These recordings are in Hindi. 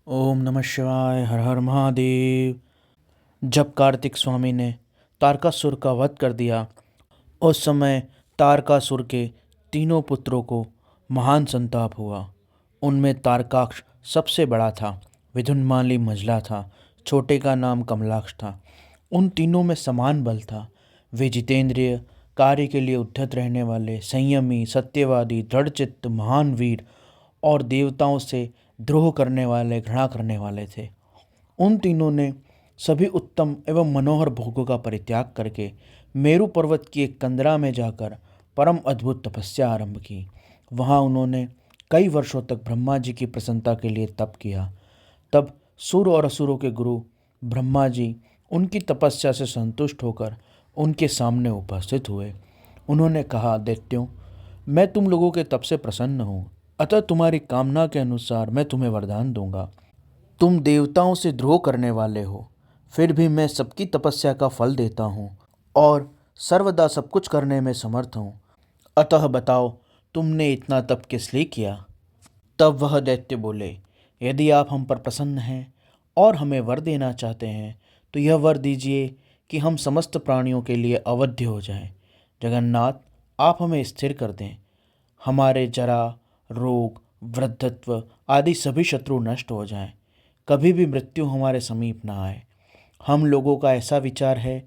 ओम नमः शिवाय। हर हर महादेव। जब कार्तिक स्वामी ने तारकासुर का वध कर दिया, उस समय तारकासुर के तीनों पुत्रों को महान संताप हुआ। उनमें तारकाक्ष सबसे बड़ा था, विदुन्माली मझला था, छोटे का नाम कमलाक्ष था। उन तीनों में समान बल था। वे जितेंद्रिय, कार्य के लिए उद्धत रहने वाले, संयमी, सत्यवादी, दृढ़चित्त, महान वीर और देवताओं से द्रोह करने वाले, घृणा करने वाले थे। उन तीनों ने सभी उत्तम एवं मनोहर भोगों का परित्याग करके मेरु पर्वत की एक कंदरा में जाकर परम अद्भुत तपस्या आरंभ की। वहाँ उन्होंने कई वर्षों तक ब्रह्मा जी की प्रसन्नता के लिए तप किया। तब सुर और असुरों के गुरु ब्रह्मा जी उनकी तपस्या से संतुष्ट होकर उनके सामने उपस्थित हुए। उन्होंने कहा, दैत्यों, मैं तुम लोगों के तप से प्रसन्न हूँ, अतः तुम्हारी कामना के अनुसार मैं तुम्हें वरदान दूंगा। तुम देवताओं से द्रोह करने वाले हो, फिर भी मैं सबकी तपस्या का फल देता हूँ और सर्वदा सब कुछ करने में समर्थ हूँ। अतः बताओ, तुमने इतना तप किस लिए किया? तब वह दैत्य बोले, यदि आप हम पर प्रसन्न हैं और हमें वर देना चाहते हैं तो यह वर दीजिए कि हम समस्त प्राणियों के लिए अवध्य हो जाएं। जगन्नाथ, आप हमें स्थिर कर दें। हमारे जरा, रोग, वृद्धत्व आदि सभी शत्रु नष्ट हो जाएं। कभी भी मृत्यु हमारे समीप ना आए। हम लोगों का ऐसा विचार है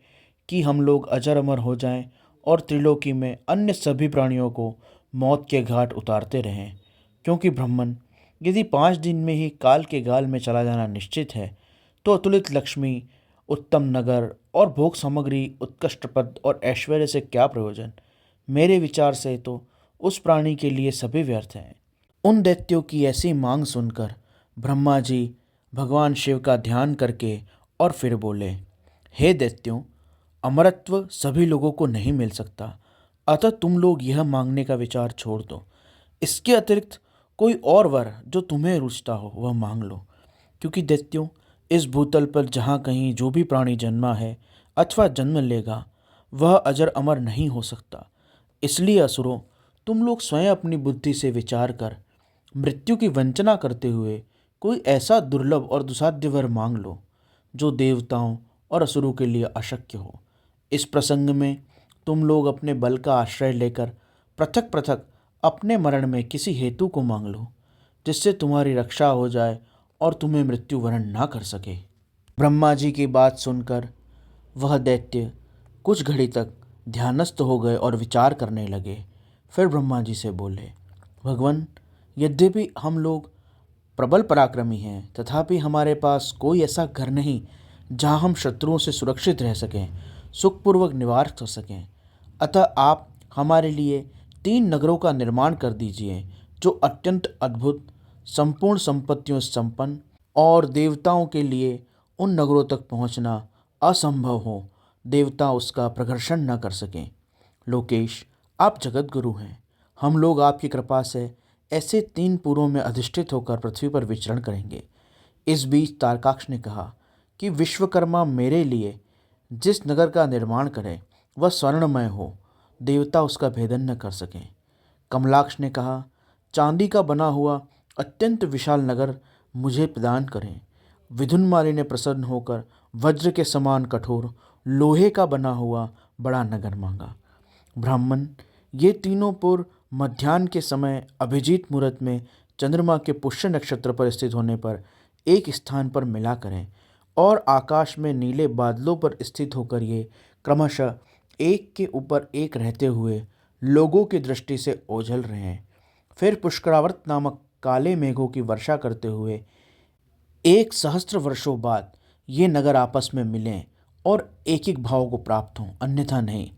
कि हम लोग अजर अमर हो जाएं और त्रिलोकी में अन्य सभी प्राणियों को मौत के घाट उतारते रहें। क्योंकि ब्राह्मण, यदि 5 दिन में ही काल के गाल में चला जाना निश्चित है तो अतुलित लक्ष्मी, उत्तम नगर और भोग सामग्री, उत्कृष्ट पद और ऐश्वर्य से क्या प्रयोजन? मेरे विचार से तो उस प्राणी के लिए सभी व्यर्थ हैं। उन दैत्यों की ऐसी मांग सुनकर ब्रह्मा जी भगवान शिव का ध्यान करके और फिर बोले, हे दैत्यों, अमरत्व सभी लोगों को नहीं मिल सकता, अतः तुम लोग यह मांगने का विचार छोड़ दो। इसके अतिरिक्त कोई और वर जो तुम्हें रुचता हो वह मांग लो। क्योंकि दैत्यों, इस भूतल पर जहाँ कहीं जो भी प्राणी जन्मा है अथवा जन्म लेगा वह अजर अमर नहीं हो सकता। इसलिए असुरों, तुम लोग स्वयं अपनी बुद्धि से विचार कर मृत्यु की वंचना करते हुए कोई ऐसा दुर्लभ और दुसाध्य वर मांग लो जो देवताओं और असुरों के लिए अशक्य हो। इस प्रसंग में तुम लोग अपने बल का आश्रय लेकर पृथक पृथक अपने मरण में किसी हेतु को मांग लो, जिससे तुम्हारी रक्षा हो जाए और तुम्हें मृत्यु वरण ना कर सके। ब्रह्मा जी की बात सुनकर वह दैत्य कुछ घड़ी तक ध्यानस्थ हो गए और विचार करने लगे। फिर ब्रह्मा जी से बोले, भगवान, यद्यपि हम लोग प्रबल पराक्रमी हैं तथापि हमारे पास कोई ऐसा घर नहीं जहां हम शत्रुओं से सुरक्षित रह सकें, सुखपूर्वक निवास कर सकें। अतः आप हमारे लिए 3 नगरों का निर्माण कर दीजिए जो अत्यंत अद्भुत, संपूर्ण संपत्तियों से संपन्न और देवताओं के लिए उन नगरों तक पहुंचना असंभव हो, देवता उसका प्रघर्षण न कर सकें। लोकेश, आप जगत गुरु हैं। हम लोग आपकी कृपा से ऐसे 3 पुरों में अधिष्ठित होकर पृथ्वी पर विचरण करेंगे। इस बीच तारकाक्ष ने कहा कि विश्वकर्मा मेरे लिए जिस नगर का निर्माण करें वह स्वर्णमय हो, देवता उसका भेदन न कर सकें। कमलाक्ष ने कहा, चांदी का बना हुआ अत्यंत विशाल नगर मुझे प्रदान करें। विधुन्माली ने प्रसन्न होकर वज्र के समान कठोर लोहे का बना हुआ बड़ा नगर मांगा। ब्राह्मण, ये 3 पुर मध्याह्न के समय अभिजीत मुहूर्त में चंद्रमा के पुष्य नक्षत्र पर स्थित होने पर एक स्थान पर मिला करें और आकाश में नीले बादलों पर स्थित होकर ये क्रमशः एक के ऊपर एक रहते हुए लोगों की दृष्टि से ओझल रहे हैं। फिर पुष्करावर्त नामक काले मेघों की वर्षा करते हुए 1 सहस्त्र वर्षों बाद ये नगर आपस में मिलें और एक एक भाव को प्राप्त हों, अन्यथा नहीं।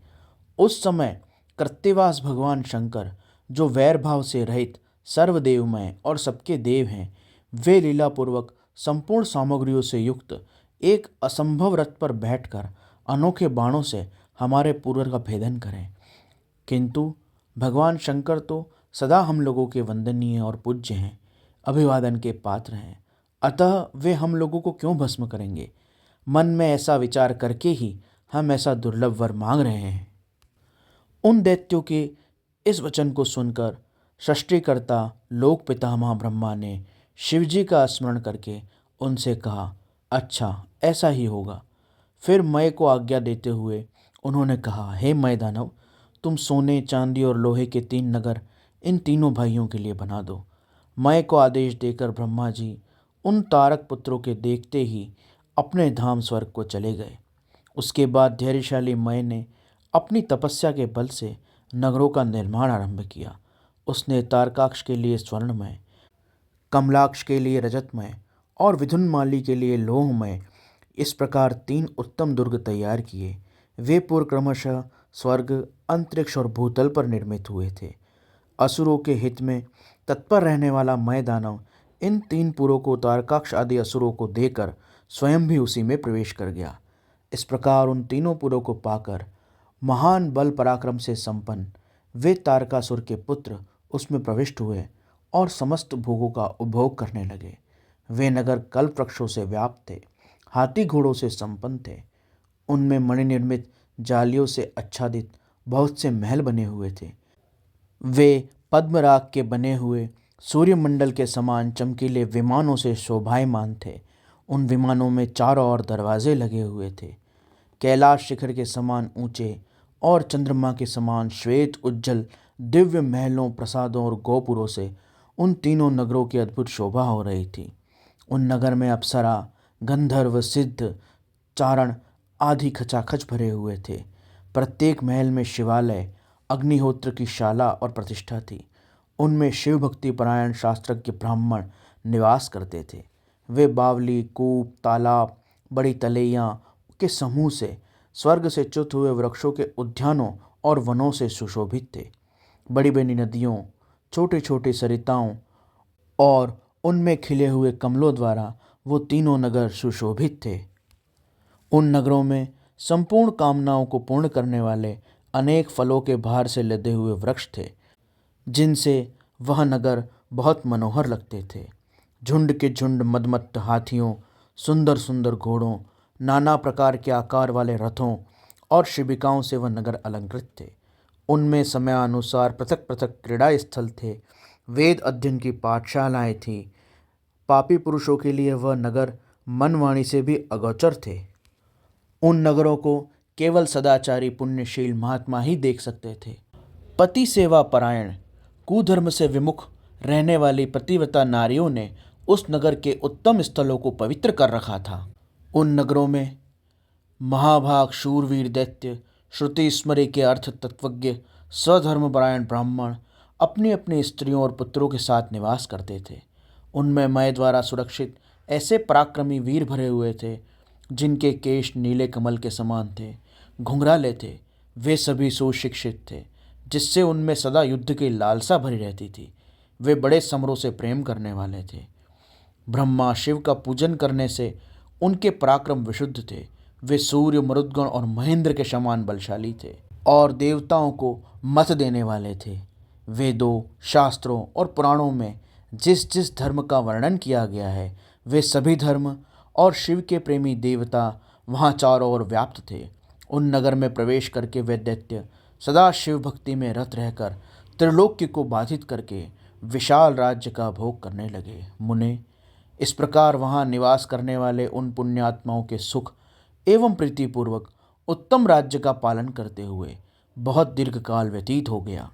उस समय कृत्तिवास भगवान शंकर, जो वैर भाव से रहित, सर्वदेवमय और सबके देव हैं, वे लीलापूर्वक संपूर्ण सामग्रियों से युक्त एक असंभव रथ पर बैठकर अनोखे बाणों से हमारे पूर्व का भेदन करें। किंतु भगवान शंकर तो सदा हम लोगों के वंदनीय और पूज्य हैं, अभिवादन के पात्र हैं, अतः वे हम लोगों को क्यों भस्म करेंगे? मन में ऐसा विचार करके ही हम ऐसा दुर्लभ वर मांग रहे हैं। उन दैत्यों के इस वचन को सुनकर सृष्टिकर्ता लोक पितामह ब्रह्मा ने शिवजी का स्मरण करके उनसे कहा, अच्छा ऐसा ही होगा। फिर मय को आज्ञा देते हुए उन्होंने कहा, हे मय दानव, तुम सोने चांदी और लोहे के 3 नगर इन तीनों भाइयों के लिए बना दो। मय को आदेश देकर ब्रह्मा जी उन तारक पुत्रों के देखते ही अपने धाम स्वर्ग को चले गए। उसके बाद धैर्यशाली मय ने अपनी तपस्या के बल से नगरों का निर्माण आरंभ किया। उसने तारकाक्ष के लिए स्वर्णमय, कमलाक्ष के लिए रजतमय और विधुन्माली के लिए लोहमय, इस प्रकार 3 उत्तम दुर्ग तैयार किए। वे पुर क्रमशः स्वर्ग, अंतरिक्ष और भूतल पर निर्मित हुए थे। असुरों के हित में तत्पर रहने वाला मय दानव इन 3 पुरों को तारकाक्ष आदि असुरों को देकर स्वयं भी उसी में प्रवेश कर गया। इस प्रकार उन 3 पुरों को पाकर महान बल पराक्रम से संपन्न वे तारकासुर के पुत्र उसमें प्रविष्ट हुए और समस्त भोगों का उपभोग करने लगे। वे नगर कल्प वृक्षों से व्याप्त थे, हाथी घोड़ों से संपन्न थे। उनमें मणिनिर्मित जालियों से आच्छादित बहुत से महल बने हुए थे। वे पद्मराग के बने हुए सूर्यमंडल के समान चमकीले विमानों से शोभायमान थे। उन विमानों में चारों ओर दरवाजे लगे हुए थे। कैलाश शिखर के समान ऊंचे और चंद्रमा के समान श्वेत उज्जवल दिव्य महलों, प्रसादों और गोपुरों से उन तीनों नगरों की अद्भुत शोभा हो रही थी। उन नगर में अप्सरा, गंधर्व, सिद्ध, चारण आदि खचाखच भरे हुए थे। प्रत्येक महल में शिवालय, अग्निहोत्र की शाला और प्रतिष्ठा थी। उनमें शिव भक्ति परायण शास्त्रज्ञ ब्राह्मण निवास करते थे। वे बावली, कूप, तालाब, बड़ी तलैया के समूह से, स्वर्ग से च्युत हुए वृक्षों के उद्यानों और वनों से सुशोभित थे। बड़ी बड़ी नदियों, छोटे छोटे सरिताओं और उनमें खिले हुए कमलों द्वारा वो तीनों नगर सुशोभित थे। उन नगरों में संपूर्ण कामनाओं को पूर्ण करने वाले अनेक फलों के भार से लदे हुए वृक्ष थे, जिनसे वह नगर बहुत मनोहर लगते थे। झुंड के झुंड मदमत्त हाथियों, सुंदर सुंदर घोड़ों, नाना प्रकार के आकार वाले रथों और शिबिकाओं से वह नगर अलंकृत थे। उनमें समयानुसार पृथक पृथक क्रीड़ा स्थल थे, वेद अध्ययन की पाठशालाएं थीं। पापी पुरुषों के लिए वह नगर मनवाणी से भी अगोचर थे। उन नगरों को केवल सदाचारी पुण्यशील महात्मा ही देख सकते थे। पति सेवा परायण, कुधर्म से विमुख रहने वाली पतिव्रता नारियों ने उस नगर के उत्तम स्थलों को पवित्र कर रखा था। उन नगरों में महाभाग शूरवीर दैत्य, श्रुति स्मृति के अर्थ तत्वज्ञ, स्वधर्मपरायण ब्राह्मण अपनी अपनी स्त्रियों और पुत्रों के साथ निवास करते थे। उनमें मय द्वारा सुरक्षित ऐसे पराक्रमी वीर भरे हुए थे, जिनके केश नीले कमल के समान थे, घुंघराले थे। वे सभी सुशिक्षित थे, जिससे उनमें सदा युद्ध की लालसा भरी रहती थी। वे बड़े समरों से प्रेम करने वाले थे। ब्रह्मा शिव का पूजन करने से उनके पराक्रम विशुद्ध थे। वे सूर्य, मरुद्गण और महेंद्र के समान बलशाली थे और देवताओं को मत देने वाले थे। वेदों, शास्त्रों और पुराणों में जिस जिस धर्म का वर्णन किया गया है, वे सभी धर्म और शिव के प्रेमी देवता वहाँ चारों ओर व्याप्त थे। उन नगर में प्रवेश करके वे दैत्य सदा शिव भक्ति में रत रहकर त्रिलोक्य को बाधित करके विशाल राज्य का भोग करने लगे। मुने, इस प्रकार वहाँ निवास करने वाले उन पुण्यात्माओं के सुख एवं प्रीतिपूर्वक उत्तम राज्य का पालन करते हुए बहुत दीर्घ काल व्यतीत हो गया।